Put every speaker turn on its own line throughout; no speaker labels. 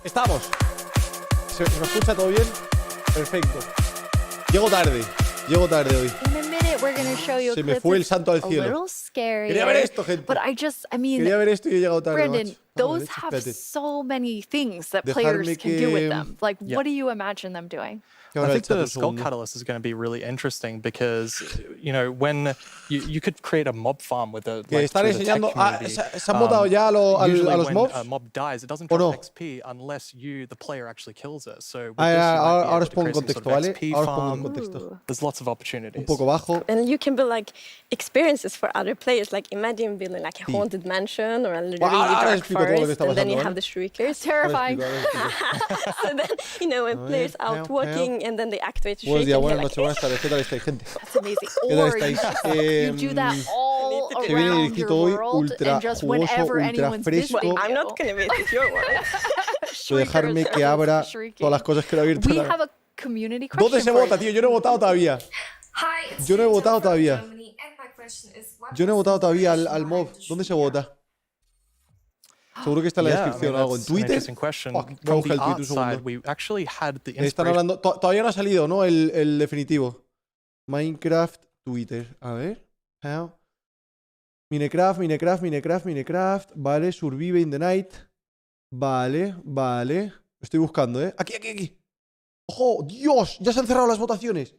Estamos. ¿Se me escucha todo bien? Perfecto. Llego tarde hoy. Se me fue el santo al cielo. Quería ver esto, gente. Quería ver esto y he llegado tarde.
Brandon, those have so many things that players can do with them. Like, what do you imagine them doing?
I think the Skull Catalyst is going to be really interesting because, you know, when you could create a mob farm with a
que están enseñando ¿se han votado ya a los mobs?
A mob dies, it doesn't
¿O
drop
no?
XP unless the player actually kills it. So
ahora os pongo en contexto, ¿vale? Ahora os pongo en contexto.
There's lots of opportunities.
Un poco bajo.
And you can build like experiences for other players. Like imagine building like a haunted mansion or a really dark forest, and then you have the shriekers.
Terrifying.
So then, you know, when players out walking and then they activate the
Buenos días,
shrieker.
buenas noches, buenas tardes. ¿Qué tal estáis, gente?
That's amazing.
¿Qué tal
Or
estáis?
you do that all
Se viene
around your
directito hoy,
world
ultra
and just
jugoso,
whenever
ultra
anyone's
fresco.
visiting
I'm not going to visit your world.
Puedo dejarme que abra todas las cosas que he abierto.
We have a community question.
¿Dónde se vota, tío? Yo no he votado todavía. Yo no he votado todavía. Yo no he votado todavía al mob. ¿Dónde se vota? Seguro que está en la descripción o algo. ¿En Twitter? Voy a buscar el tweet un segundo. Están hablando... Todavía no ha salido, ¿no? El definitivo. Minecraft, Twitter. A ver. Minecraft. Vale. Survive in the night. Vale. Lo estoy buscando, ¿eh? Aquí. ¡Ojo! ¡Dios! Ya se han cerrado las votaciones.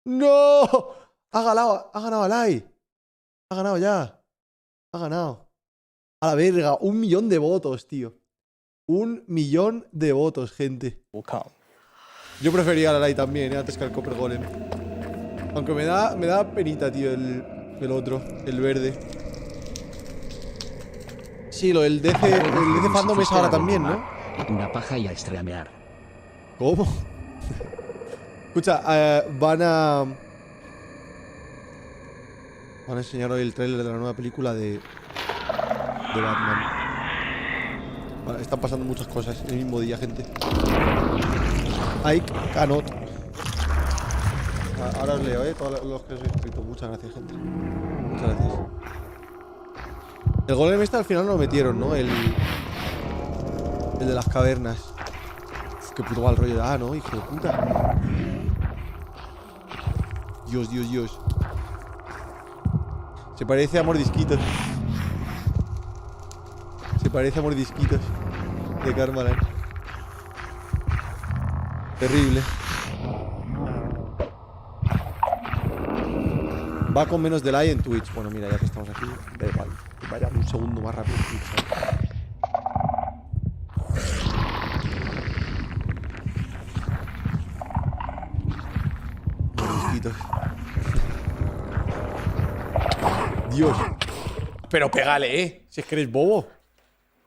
¡No! Ha ganado Alay. Ha ganado ya. Ha ganado. A la verga. 1 millón de votos, tío. 1 millón de votos, gente. Yo prefería al Alay también, antes que al Copper Golem. Aunque me da penita, tío, el otro, el verde. Sí, el DC Fandom es ahora también, ¿no?
Una paja y a streamear.
¿Cómo? Escucha, van a enseñar hoy el tráiler de la nueva película de Batman. Vale, están pasando muchas cosas en el mismo día, gente. I cannot. Ahora os leo, todos los que os he escrito. Muchas gracias, gente. Muchas gracias. El golem al final no lo metieron, ¿no? El de las cavernas. Qué puto mal rollo. ¿No? Hijo de puta. Dios. Se parece a mordisquitos. De Carmalan. Terrible. Va con menos delay en Twitch. Bueno, mira, ya que estamos aquí, da igual. Vaya un segundo más rápido en Twitch, ¿sabes? Mordisquitos. Dios. Pero pégale, si es que eres bobo.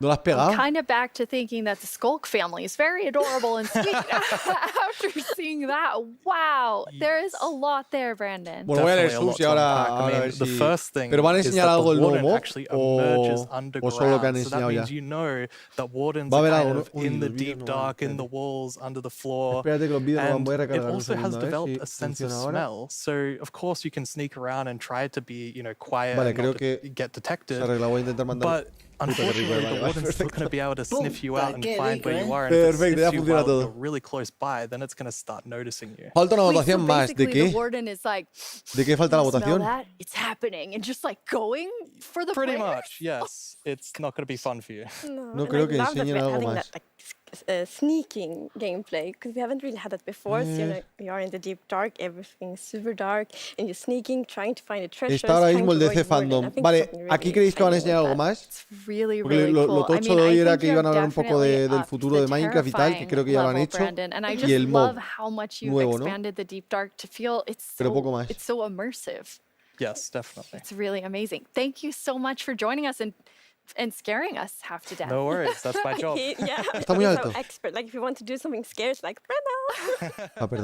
¿No lo has pegado?
I'm kind of back to thinking that the Skulk family is very adorable and sweet after seeing that. Wow, there is a lot there, Brandon.
Bueno, voy a leer sus y ahora a ver si... ¿Pero van a enseñar algo el nuevo mob? ¿O solo que han enseñado ya? Va a haber algo, ¿no? Uy, los vídeos no van a Espérate que los vídeos no van. Voy a recargar un segundo, a ver si funciona ahora. Vale, creo que se arregla. Voy a intentar mandar...
Unfortunately, the warden's still going to be able to sniff you out and find where you are. And if
Perfecto,
it
ya
sniffs you
funciona
while
todo.
you're really close by, then it's going to start noticing you.
Falta una votación
so
más. ¿De qué?
The warden is like,
¿De qué falta la
"You smell
votación?
that? It's happening," and just like going for the
Pretty
players?
much, yes. It's not going to be fun for you.
No creo que enseñen algo más.
Sneaking gameplay, because we haven't really had that before. So, you know, we are in the deep dark, everything's super dark, and you're sneaking, trying to find a treasure.
Está ahora mismo el DC Fandom. Vale, ¿aquí creéis que van a enseñar algo más?
Really,
Porque
really
lo tocho de hoy era que iban a hablar un poco del futuro de Minecraft y tal, que creo que ya lo han hecho. Y el mob nuevo, ¿no? Pero poco más.
It's so immersive.
Yes, definitely.
It's really amazing. Thank you so much for joining us and scaring us half to death.
No worries, that's my job.
Está muy alto.
Expert. Like if you want to do something scary, it's like, Brenda.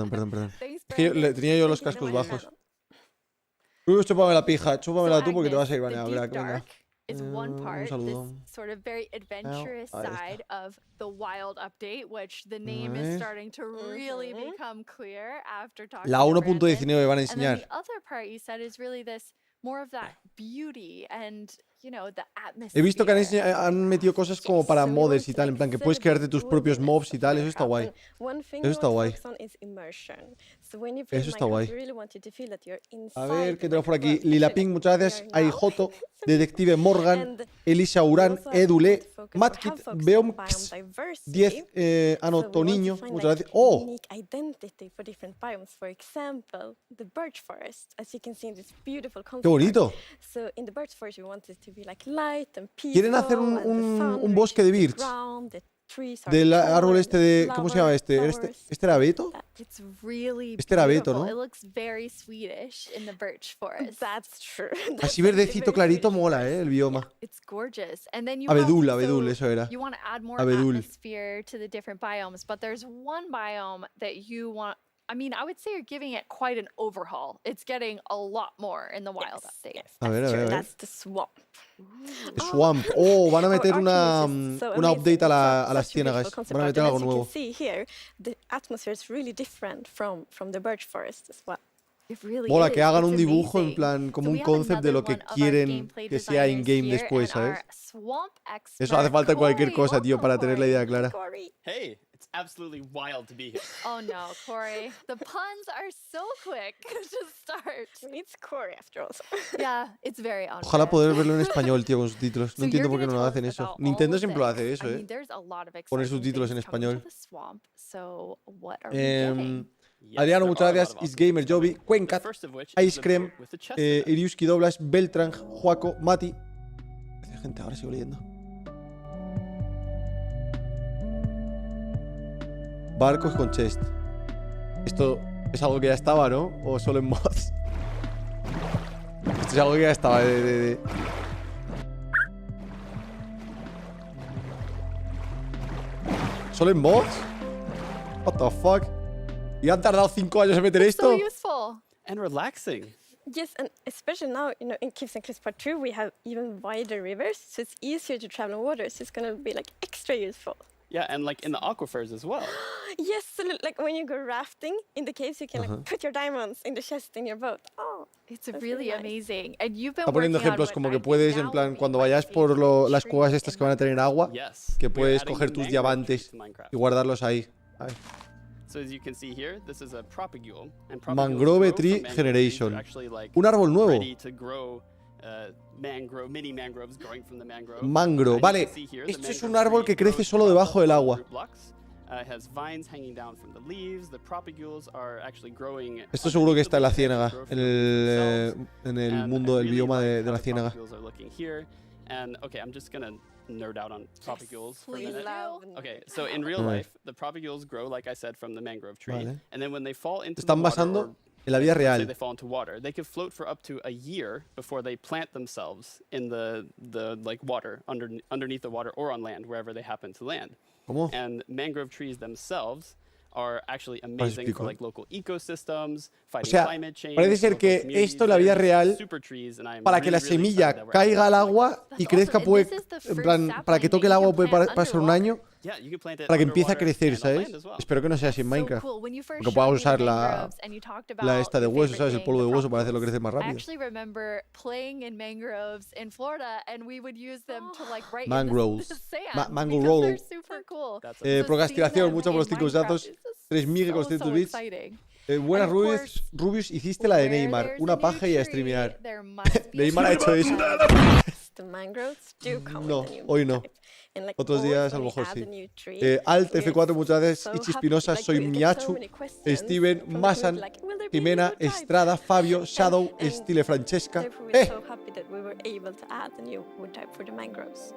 Perdón. Es que tenía yo los cascos bajos. Rubius, chúpame la pija. Chúpamela tú porque te vas a ir baneado. Venga.
Is one part, this sort of very adventurous side of the wild update, which the name is starting to really become clear after talking
La
to Brandon.
1.19 van a
And then
enseñar.
the other part you said is really this more of that beauty and, you know, the
He visto que
atmosphere.
han metido cosas como para
So we
modders
want
y
to,
tal,
like,
en plan que puedes crearte tus
celebrate
propios
wilderness
mobs y
of
tal, eso está
Minecraft.
guay.
And one thing
Eso
we
está
want to
guay.
focus on is immersion. So when you play
Eso está
Minecraft,
guay.
you really want you to feel that you're
A
inside
ver,
the
¿qué tenemos por
Minecraft
aquí?
world,
Lila
actually
Pink,
like
muchas
we
gracias.
are now.
Aijoto, Detective Morgan,
And
Elisa
we
Urán,
also
Edule,
want to focus or have
Matkit,
focused on
Beomx,
biome diversity.
10,
So we want to
Toniño,
find,
muchas
like,
gracias. ¡Oh!
unique identity for different biomes. For example, the birch forest, as you can see in this beautiful
¡Qué
concept art.
bonito!
So in the birch forest, we want it to be like light and peaceful.
Quieren hacer
and the sun
un bosque de
reaches the
birch.
ground, the trees are
Del
tall
árbol
and
este
the
de... ¿Cómo se llama este?
flowers.
¿Este era Beto?
It's really
Este era Beto,
beautiful.
¿no?
It looks very Swedish in the birch forest.
That's true.
Así
That's
verdecito
actually very
clarito
Swedish
mola,
forest.
el bioma.
It's gorgeous. And then you
Abedul,
have,
Abedul,
so
eso era.
you want to add more
Abedul.
atmosphere to the different biomes, but there's one biome that you want. I mean, I would say you're giving it quite an overhaul. It's getting a lot more in the wild update.
Yes,
A ver,
that's
a ver,
true.
a ver.
That's the swamp.
Swamp. Oh, van a meter
Our
una
architecture is so
update
amazing.
a
It's
las
such a beautiful
ciénagas.
concept
Van a
art.
meter
And
algo
as you
nuevo.
can see here, the atmosphere is really different from the birch forest as well.
It really
Mola
is.
que hagan
It's
un dibujo en
amazing.
plan como
So
un
we have
concept de lo
another
que
one of our
quieren
gameplay
que sea
designers
in-game
here,
después,
and
¿sabes?
our swamp
Eso hace
expert,
falta cualquier
Corey.
cosa, tío, para
Welcome,
tener la idea
Corey.
clara.
Corey.
Hey, it's absolutely wild to be here.
Oh no, Corey. The puns are so quick to start.
It's Corey after all.
Yeah, it's very on
Ojalá
brand.
poder verlo en español, tío, con subtítulos.
So
No entiendo
you're
por qué no
gonna
lo
tell
hacen
us
eso.
about
Nintendo
all of
siempre lo hace
this.
eso,
I mean, there's a lot of
Poner
exciting
subtítulos en
things coming to
español.
the swamp. So what are we getting?
Yes,
Adriano,
there
muchas
are a lot
gracias.
of
Is
awesome
Gamer,
things coming.
Joby, Cuencat,
The first of which
Ice
is the
Cream,
boat with the chest in it.
Iriuski Doblas, Beltrán, Juaco, Mati. Hace gente, ahora sigo leyendo. Barcos con chest. Esto es algo que ya estaba, ¿no? ¿O solo en mods? Esto es algo que ya estaba ¿Solo en mods? What the fuck? ¿Y han tardado 5 años en meter
So
esto?
useful.
And relaxing.
Yes, and especially now, you know, in Caves and Cliffs Part 2, we have even wider rivers, so it's easier to travel in water, so it's going to be like extra useful.
Yeah, and like in the aquifers as well.
Yes, so like when you go rafting in the caves, you can like put your diamonds in the chest in your boat. Oh,
It's
that's
really
really nice.
amazing. And you've been
Está poniendo
working on
ejemplos
what
como
I
que
think
puedes,
now
en plan,
will be
cuando
my
vayas por
favorite
las
tree
cuevas estas
in
que van a tener agua,
Yes.
que
we're
puedes
adding
coger tus
mangrove
diamantes
trees to Minecraft.
y guardarlos ahí. A ver.
So as you can see here, this is a propagule. And propagules
Mangrove
grow
tree
from mangrove trees.
generation.
They're actually like
Un árbol nuevo.
ready to grow mini mangroves growing from the mangrove.
Mangro.
And you
Vale,
can see here, the
esto es
mangrove
un árbol
tree
que crece
grows
solo
from
debajo del
the
agua.
root blocks. It has vines hanging down from the leaves. The propagules are actually growing.
Esto seguro que
underneath
está en
the
la
leaves as they
ciénaga,
grow
en
from the leaves
el,
themselves.
en el
And
mundo
I
del
really
bioma
like
de
how
la
the
ciénaga.
propagules are looking here. And okay, I'm just gonna nerd out on propagules for a
please
minute.
do.
Okay, so in real
Alright.
life, the propagules grow, like I said, from the mangrove tree.
Vale.
And then when they fall into
Están
the water,
basando
or
en la vida
let's say
real.
they fall into water, they could float for up to a year before they plant themselves in the like water, underneath the water or on land, wherever they happen to land.
¿Cómo?
And mangrove trees themselves are actually amazing
explico,
for like local ecosystems, fighting
sea,
climate change.
parece ser
local
que
communities.
esto en la vida
They're
real,
super trees, and I'm
para que la
really, really
semilla
excited that we're adding
caiga al
that to
agua
Minecraft.
y
That's
crezca,
awesome.
puede,
And this is the
en
first
plan, para que
sapling
toque el
that you
agua
can
puede
plant
pasar un año,
Yeah, you can plant it
para que empiece a
underwater
crecer,
and on
¿sabes?
land as well.
Espero que no sea así en
So
Minecraft.
cool. When you first
Porque
showed
podamos
me
usar
the
la,
mangroves and you talked
la
about
esta de
your
hueso,
favorite
¿sabes? El
thing,
polvo de
the
hueso para hacerlo
propagules.
crecer más
I
rápido.
actually remember playing in mangroves in Florida, and we would use them to like write
Mangroves.
in the sand
Mango
because
roll.
they're super cool.
That's
So seeing
procrastinación,
them
mucho por los
in
5
Minecraft
datos.
is just
3.000 con
so
300 bits.
exciting.
Buenas,
And of
Rubius, hiciste la de
Where
Neymar.
there's
Una
a new
paja y a
tree,
streamear.
there must be a
Neymar ha hecho
tree.
eso.
The mangroves do come
No,
with a new
hoy no.
type. And, like,
Otros
always
días a
when
lo
we
mejor
add
sí.
a new tree,
Alt
we're
F4, muchas gracias.
so
Ichi
happy.
Espinosa,
Like,
soy
we get so
Miachu.
many questions
Steven,
from the
Masan,
community, like, will there be a
Jimena,
new type?
Estrada, Fabio, Shadow,
And
Stile Francesca.
Therefore, we're so happy that we were able to add the new wood type for the mangroves.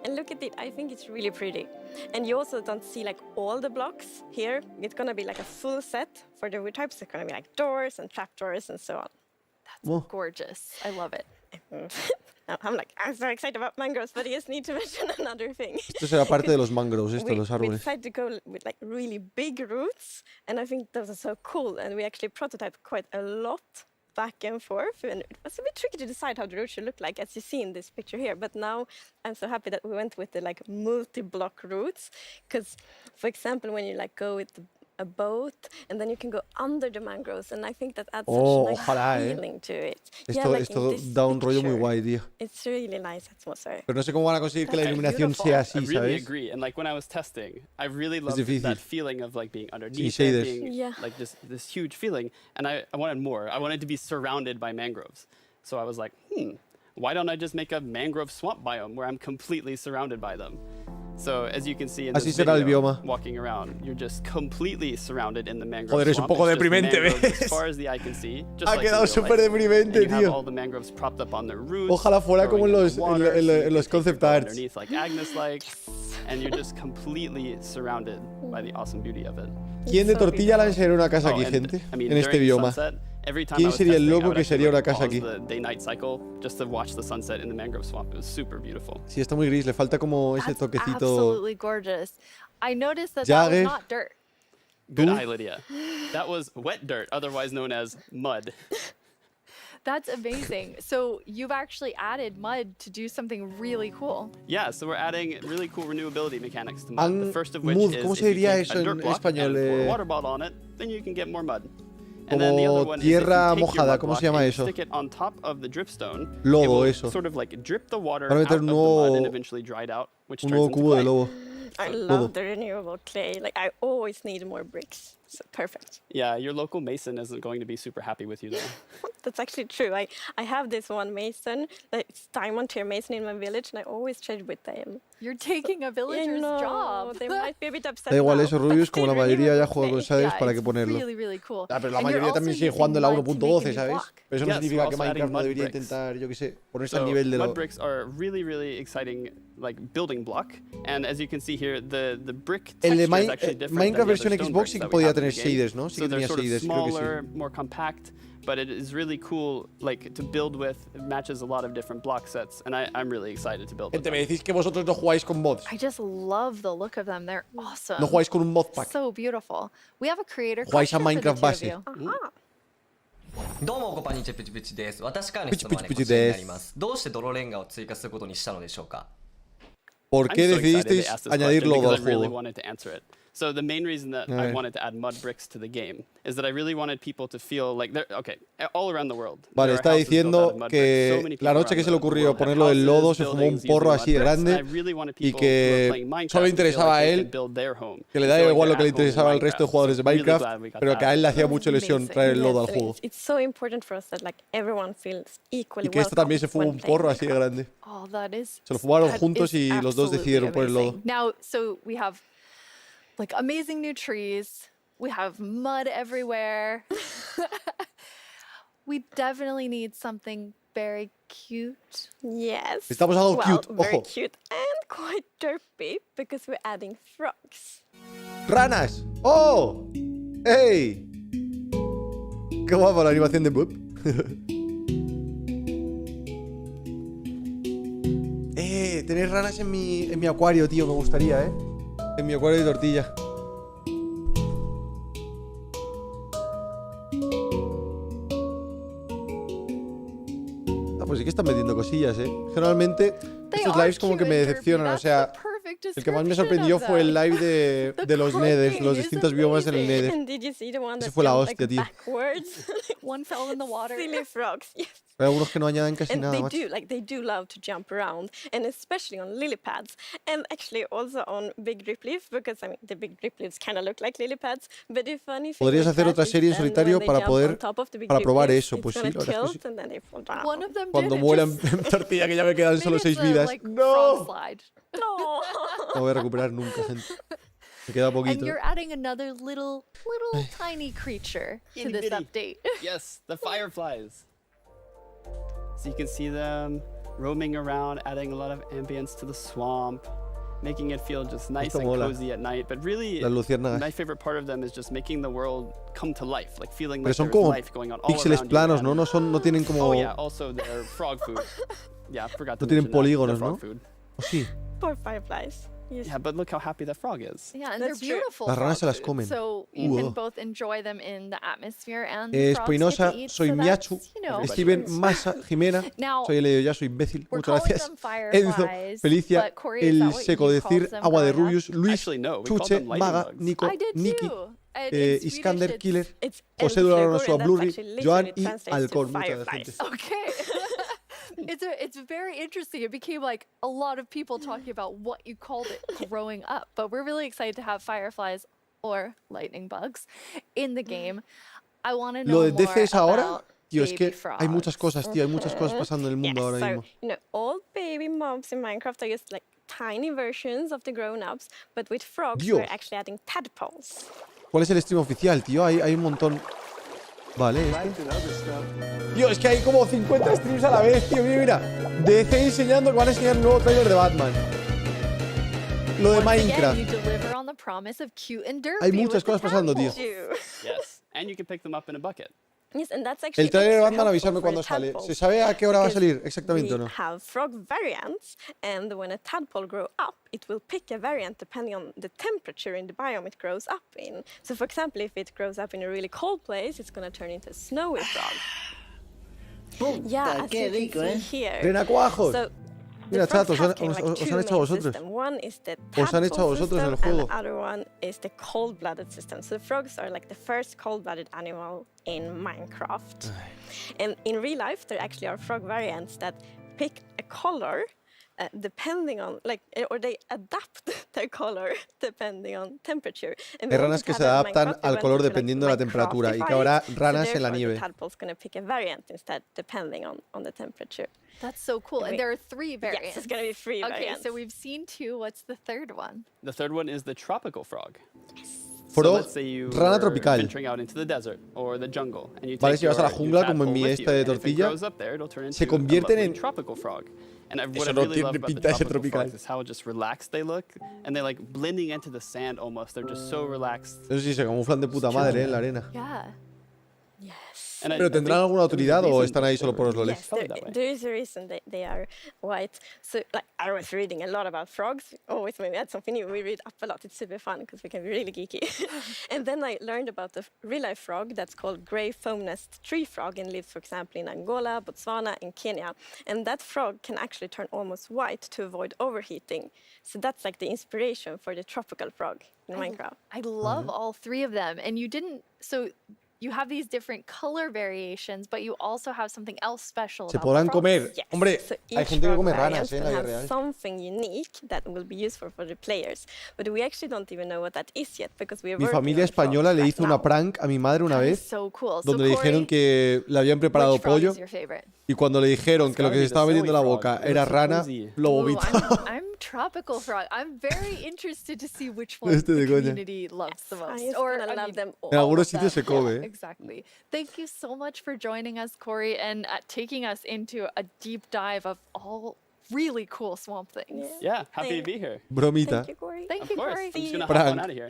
And look at it, I think it's really pretty. And you also don't see like all the blocks here. It's gonna be like a full set for the wood types. It's gonna be like doors and trapdoors and so on.
Oh,
Gorgeous. I love it.
I'm so excited about mangroves, but I just need to mention another thing.
esto será parte de los mangroves, esto, los
We
árboles.
decided to go with like really big roots, and I think those are so cool. And we actually prototyped quite a lot back and forth, and it was a bit tricky to decide how the root should look like, as you see in this picture here. But now I'm so happy that we went with the like multi-block roots, because, for example, when you like go with the a boat, and then you can go under the mangroves, and I think that adds
Oh,
such a
ojalá,
nice feeling to it.
Esto,
like
esto
in this
da un rollo muy
picture,
guay, tío.
It's really nice atmosphere.
Pero no sé cómo van a conseguir que la
That's
iluminación
beautiful.
sea
I
así,
really
¿sabes?
agree. And like when I was testing, I really loved
difícil.
that feeling of like being underneath
Sí,
it,
shaders.
being
Yeah.
like this huge feeling. And I wanted more. I wanted to be surrounded by mangroves. So I was like, why don't I just make a mangrove swamp biome where I'm completely surrounded by them? So as you can see in
Así
this
será el
video,
bioma.
walking around, you're just completely surrounded in the mangrove
Joder, es un
swamp.
poco
It's just
deprimente,
mangroves
¿ves?
As far as the eye can see, just
Ha
like in
quedado
real
súper
life.
deprimente,
And you have
tío.
all the mangroves propped up on their roots.
Ojalá fuera como
growing
en
in
los,
the water, so you
en
can
los
take your
concept
boat
arts.
underneath like Agnes like, and you're just completely surrounded by the awesome beauty of it.
¿Quién de
So
tortilla la
beautiful.
enseñaría una casa aquí,
and,
gente?
I mean,
En este
during the
bioma.
sunset, every time I
¿Quién
was
sería el
testing, I
loco
would
que
actually,
sería una
like,
casa
pause
aquí?
the day-night cycle just to watch the sunset in the mangrove swamp. It was super beautiful.
Sí, está muy gris, le falta como ese
That's
toquecito.
absolutely gorgeous. I noticed that that was
Jagger.
not dirt.
Good
¿Tú?
eye, Lydia. That was wet dirt, otherwise known as mud.
That's amazing. So you've actually added mud to do something really cool.
Yeah, so we're adding really cool renewability mechanics to mud. The
Ang-
first of which
mud,
is
¿cómo
if
se
you
diría
take
eso
a
en
dirt block
español?
and pour a
Eh,
water bottle on it, then you can get more mud. And then the
Como
other one is if you
tierra
take your
mojada,
mud
¿cómo se
block
llama
and you
eso?
stick it on top of the dripstone,
Lodo,
it will
eso.
sort of like drip the water
Van a
out
meter
of
un
the mud and
nuevo-
eventually dry it out, which
Un
turns
nuevo
into
cubo de
clay.
lobo.
I
Todo.
love the renewable clay. Like I always need more bricks. So perfect.
Yeah, your local mason isn't going to be super happy with you though.
That's actually true. I have this one mason, it's diamond tier mason in my village, and I always trade with them.
You're taking a
I
villager's
know,
job.
they might be a bit upset
Da igual
now,
eso,
but
Rubius, como la
still
mayoría ya
renewable
juega con
clay.
shaders,
Yeah,
¿para qué
it's
ponerlo?
really, really cool.
Ah, pero la
And you're
mayoría
also
también sigue
using
jugando la
mud to make a
1.12,
new
¿sabes?
block.
Pero eso no
Yes,
significa
we're
que
also adding
Minecraft no
mud
debería
bricks.
intentar, yo qué sé, ponerse al
So
nivel de
mud
lo...
bricks are a really, really exciting like building block. And as you can see here, the brick
El de
texture is actually different
Minecraft
than the
versión
other stone
Xbox
bricks
sí que
that we
podía
have in
tener
the game.
shaders, ¿no? Sí
So
que
they're
tenía
sort of
shaders, creo que sí.
smaller, more compact, but it is really cool like to build with. It matches a lot of different block sets, and I'm really excited to build with
Gente, me
them.
decís que vosotros no jugáis con mods.
I just love the look of them. They're awesome.
No jugáis con un mod pack.
So beautiful. We have a creator
Jugáis a
question for the
Minecraft
two of
base.
you.
Aha.
どうもコパニチェプチプチです。私からの
プチ
質
プチプチ
問はねこちらに
です
なります。どうして泥レンガを追加することにしたのでしょうか。
¿Por
I'm
qué
so excited they
decidisteis
asked this
añadir
question
lodo
because
al
I really
juego?
wanted to answer it. So the main reason that
A
I
ver.
wanted to add mud bricks to the game is that I really wanted people to feel like they're okay all around the world.
Vale,
there are
está
houses built out
diciendo
of mud bricks. So
que
many
la
people
noche que
around
se le
the
ocurrió
world have
ponerlo del
houses,
lodo se fumó un
buildings
porro
using
así de
mud bricks,
grande
and I really wanted
y
people who are
que
playing Minecraft
solo le
to feel
interesaba
like
a
they
él,
could build their home,
que le
to
da
feel like
igual lo
they're
que le
at home in
interesaba al resto de
Minecraft.
jugadores de
So really
Minecraft,
glad we got
pero
that
que a él le
added.
hacía mucha ilusión
Amazing.
traer el lodo al
Yes,
juego.
it's so important for us that like everyone feels equally
Y que esta también se fumó un
welcome when playing
porro así de
Minecraft.
grande.
Oh, that is.
Se lo fumaron
that
juntos
is
y los dos
absolutely
decidieron por el lodo.
amazing. Now, so we have like amazing new trees. We have mud everywhere. We definitely need something very cute.
Yes.
Necesitamos algo
well,
cute,
very
ojo.
cute and quite derpy because we're adding frogs.
¡Ranas! ¡Oh! ¡Ey! ¡Qué guapo la animación de Boop! Tener ranas en mi acuario, tío, me gustaría, ¿eh? En mi acuario de tortilla. Ah, pues sí que están metiendo cosillas, ¿eh? Generalmente
They
estos
are
lives como que
cute
me
and derpy.
decepcionan, o
That's
sea...
the perfect
El que más me
description
sorprendió
of
fue el
them.
live de
The
los Neders,
croaking
los
is
distintos biomas en el
amazing.
Nether.
And did you see the one
Ese
that
fue la
jumped
hostia,
like
tío.
backwards?
One fell in the water.
Silly frogs. Yes.
Hay algunos que no añaden casi
And
nada,
they
macho.
do, like they do love to jump around, and especially on lily pads, and actually also on big drip leaf, because I mean the big drip leaves kind of look like lily pads. But the funny thing
Podrías
with
hacer
that
otra
is
serie en
then
solitario
when they
para
jump
poder-
on top of the big
para
drip
probar
leaves,
eso,
it's
pues sí,
gonna
la verdad es que
tilt and then they fall down.
One of them
Cuando
did it
mueran
just-
en tortilla, que ya me quedan solo
Maybe
6
it's a,
vidas.
like, frog
¡No!
slide.
No.
No voy a recuperar nunca, gente. Me queda
And
poquito.
you're adding another little tiny creature to
Itty
this
bitty.
update.
Yes, the fireflies. So you can see them roaming around, adding a lot of ambience to the swamp, making it feel just nice
Esto
and
mola.
cozy at night. But really,
Las luciérnagas.
my favorite part of them is just making the world come to life, like feeling
Pero
like
son
there's
como
life going on all
píxeles
around you
planos,
and-
¿no? No tienen como...
Oh yeah, also they're frog food. Yeah, I forgot to
No tienen
mention that, they're
polígonos,
frog
¿no?
food.
Oh, sí.
Poor fireflies. Yes.
Yeah, but look how happy that frog is.
Yeah, and
That's
they're
true.
beautiful.
Las ranas se
frog
las
food,
comen.
So you can
Uah.
both enjoy them in the atmosphere and
Eh,
frogs get
Espinosa,
to eat,
soy
so
Miachu.
that's, you know,
Steven, Masa, Jimena.
Now,
Soy el Edo, ya soy imbécil.
we're
Muchas
calling
gracias.
them
Enzo,
fireflies,
Felicia,
but Corey, is
el
that what
seco
you
decir,
called them
agua de
growing up?
Rubius, Luis,
Actually, no, we called
Chuche,
them lightning
Maga,
bugs.
Nico,
I did
Nikki.
too. And in
Iskander,
Swedish,
Killer,
It's
José Doloroso,
and that's
Blurry,
actually
Joan
literally
y
translates to
Halcón. Muchas gente.
fireflies.
Okay. It's very interesting. It became like a lot of people talking about what you called it growing up. But we're really excited to have fireflies or lightning bugs in the game. I want to know
Lo de
more
veces ahora,
about
tío, es que
baby
hay muchas
frogs.
cosas, tío. Hay muchas cosas pasando en el mundo ahora
so,
mismo.
all baby mobs in Minecraft are just like tiny versions of the grown-ups, but with frogs,
Dios.
we're actually adding tadpoles.
¿Cuál es el stream oficial, tío? Hay un montón. Vale, Tío, es que hay como 50 streams a la vez, tío. Mira, DC enseñando que van a enseñar un nuevo trailer de Batman. Lo de
Once again,
Minecraft.
you deliver on the promise of cute and derpy
Hay muchas
with the
cosas pasando, tío.
tadpoles.
Yes, and you can pick them up in a bucket.
Yes, and that's actually
El trailer de
extra
Batman,
helpful
avisarme
for
cuando
the
sale.
tadpoles,
¿Se sabe a qué hora va a
because
salir exactamente o
we
no?
have frog variants, and when a tadpole grows up, it will pick a variant depending on the temperature in the biome it grows up in. So, for example, if it grows up in a really cold place, it's going to turn into a snowy frog. Yeah, as you can see here.
Renacuajos.
So,
Mira,
the frogs
chat,
have kind of
os
like
han
two
hecho a
main
vosotros.
systems. One is the
Os han hecho a
tadpole
vosotros en el
system,
juego.
and the other one is the cold-blooded system. So the frogs are like the first cold-blooded animal in Minecraft. And in real life, there actually are frog variants that pick a color depending on, like, or they adapt their color depending on temperature. And we
Hay
also
ranas que
have
se
that in
adaptan
Minecraft,
al
they
color
went into,
dependiendo de la temperatura y que habrá
Minecraftify it,
ranas en la
therefore
nieve.
the tadpole's going to pick a variant instead depending on the temperature.
That's so cool. And
Wait.
there are 3 variants.
Yes, it's going to be 3
Okay,
variants.
so we've seen 2. What's the third one?
The third one is the tropical frog.
Frog,
So let's say you
rana
were
tropical.
venturing out into the desert or the jungle, and you
Vale,
take
si vas a la
your
jungla, como en
tadpole
mi
with
esta
you,
de
and if it
tortilla,
grows up there, it'll turn
se
into a
convierten
lovely
en-
tropical frog. And what
Eso
I
no
really
tiene
love about the
pinta de ser
tropical
tropical.
frogs is how just relaxed they look, and they're like blending into the sand almost. They're just so relaxed.
Eso sí, se camuflan de puta madre, en la arena.
Yeah.
Yes.
And I
¿Pero
think
tendrán alguna
there's a
autoridad o
reason
están ahí solo por los
they were
loles?
Yes,
colored that way.
there is a reason they are white. So, like, I was reading a lot about frogs. Always when we had something new, we read up a lot. It's super fun because we can be really geeky. And then I learned about the real-life frog that's called grey foam-nest tree frog and lives, for example, in Angola, Botswana, and Kenya. And that frog can actually turn almost white to avoid overheating. So that's like the inspiration for the tropical frog in Minecraft.
I love all 3 of them. And you didn't, so you have these different color variations, but you also have something else special
Se
about
podrán
frogs.
comer.
Yes.
Hombre,
so
hay
each
gente que
frog
come
variant
ranas, en la
will
vida
have
real.
something unique that will be useful for the players. But we actually don't even know what that is yet because we are
Mi
working
familia
on frogs
española le
right
hizo una
now.
prank a mi madre una
That is
vez,
so cool.
donde
so
le dijeron
Corey,
que le habían preparado
which frog
pollo
is your favorite?
y cuando le dijeron que lo que se estaba metiendo en la boca era rana, lo
Ooh,
vomitó.
I'm tropical frog. I'm very interested to see which one
Este
the
de coña.
community loves the most.
Science
Or
gonna
I
love
mean,
them all.
En algunos
of
sitios se
them.
come,
Yeah,
¿eh?
exactly. Thank you so much for joining us, Corey, and taking us into a deep dive of all really cool swamp things.
Yeah, happy to
Thank-
be here.
Bromita.
Thank you, Corey.
Thank
Of
you,
course.
Corey.
I'm just gonna hop
Prank.
on out of here.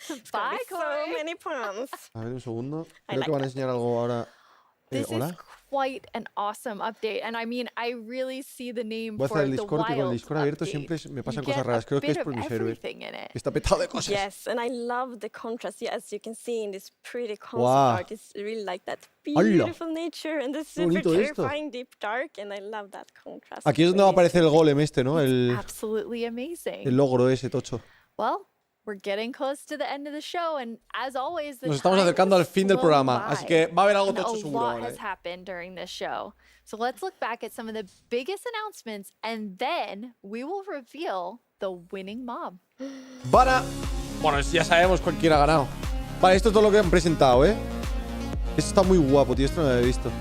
It's gonna
Bye,
be so
Corey.
many puns.
A ver, un segundo.
I
Creo
like
que van a
that.
enseñar algo ahora.
This
¿Hola?
is quite an awesome update, and I mean, I really see the name
Voy a
for
cerrar el
the
Discord, que con el
wild
Discord abierto
update.
siempre me pasan
You
cosas
get a
raras. Creo que es
bit
por
of
mis héroes.
everything in it.
Está petado de cosas.
Yes, and I love the contrast. Yeah, as you can see in this pretty concept
Wow.
art, it's really like that
¡Hala!
beautiful nature and the
Qué
super
bonito esto.
terrifying deep dark, and I love that contrast.
Aquí es donde va a aparecer el golem este, ¿no? El
Absolutely amazing.
logro ese tocho.
Well, we're getting close to the end of the show, and as always, the
Nos estamos
time
acercando
has
al fin del
flown
programa,
by,
así que va a haber algo
and
tocho
a
seguro
lot
ahora,
has
¿eh?
happened during this show. So let's look back at some of the biggest announcements, and then we will reveal the winning mob.
Bueno, ya sabemos quién ha ganado. Vale, esto es todo lo que han presentado, ¿eh? Esto está muy guapo, tío. Esto no lo había visto.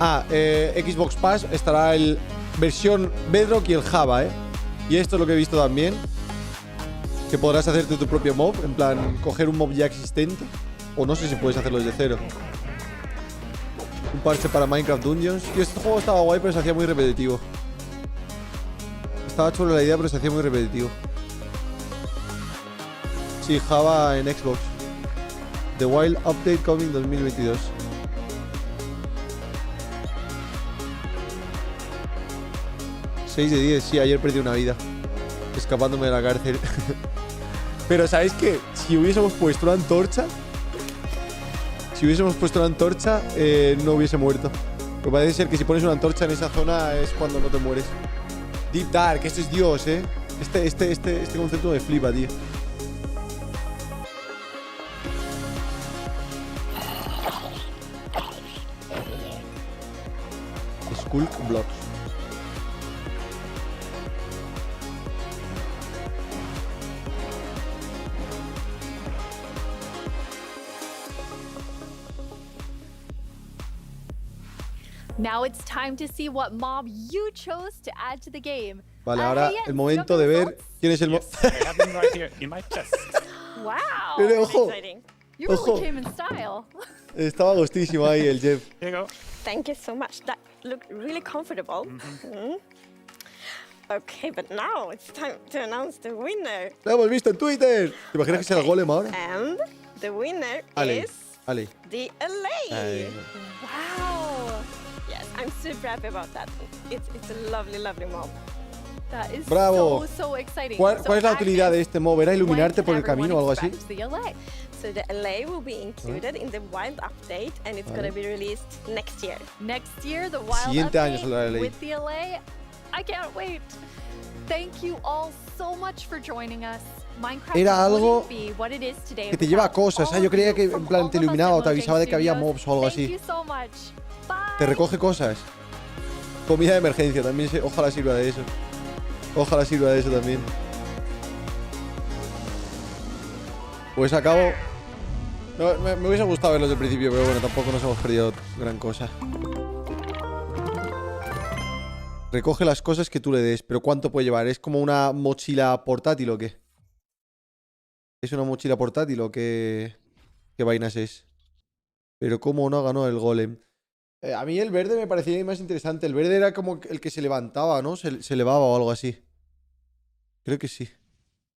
Xbox Pass estará el versión Bedrock y el Java, ¿eh? Y esto es lo que he visto también. Que podrás hacerte tu propio mob. En plan, coger un mob ya existente. O no sé si puedes hacerlo desde cero. Un parche para Minecraft Dungeons. Y este juego estaba guay, pero se hacía muy repetitivo. Estaba chulo la idea, pero se hacía muy repetitivo. Sí, Java en Xbox. The Wild Update coming 2022. ...6 de 10, sí, ayer perdí una vida. Escapándome de la cárcel. Pero ¿sabéis qué? Si hubiésemos puesto una antorcha... no hubiese muerto. Pero parece ser que si pones una antorcha en esa zona es cuando no te mueres. Deep Dark, esto es Dios, ¿eh? Este concepto me flipa, tío. Hulk Blocks.
Now it's time to see what mob you chose to add to the game.
Vale, ahora
Hey,
el
Jens,
momento
you
de
have the
ver
results?
quién es el mo...
Yes, I have them right here in my chest.
Wow,
Pero, ojo,
Exciting.
you really
ojo.
came in style.
Estaba gustísimo ahí el Jeff.
Here you go.
Thank you so much. That looked really comfortable. Mhm. Okay, but now it's time to announce the winner.
Lo hemos visto en Twitter. ¿Te imaginas que sea el golem ahora?
And the winner
Ale.
is
Ale.
the LA.
Ahí.
Wow,
Yes, I'm super happy about that. It's a lovely, lovely mob.
that is
Bravo.
so exciting.
¿Cuál
So
es la utilidad de
Agnes,
este mob? ¿Era
when
iluminarte
can
por el
everyone
camino o algo así?
expect the LA?
So the LA will be included in the wild update, and it's gonna be released next year.
Next year, the wild
Siguiente año
update
saldrá la LA.
with the LA. I can't wait. Thank you all so much for joining us. Minecraft
Era algo
wouldn't be what it is today
que te lleva a
without
cosas.
all
Yo
of
creía
you
que
from
en plan
all
te
of us at
iluminaba o te
Mojang
avisaba de que había
Studios.
mobs o algo
Thank
así.
you so much. Bye.
Te recoge cosas. Comida de emergencia también. Ojalá sirva de eso. Ojalá sirva de eso también. Pues acabo... No, me hubiese gustado verlos del principio, pero bueno, tampoco nos hemos perdido gran cosa. Recoge las cosas que tú le des, pero ¿cuánto puede llevar? ¿Es como una mochila portátil o qué? ¿Es una mochila portátil o qué vainas es? Pero ¿cómo no ganó el golem? A mí el verde me parecía más interesante. El verde era como el que se levantaba, ¿no? Se elevaba o algo así. Creo que sí.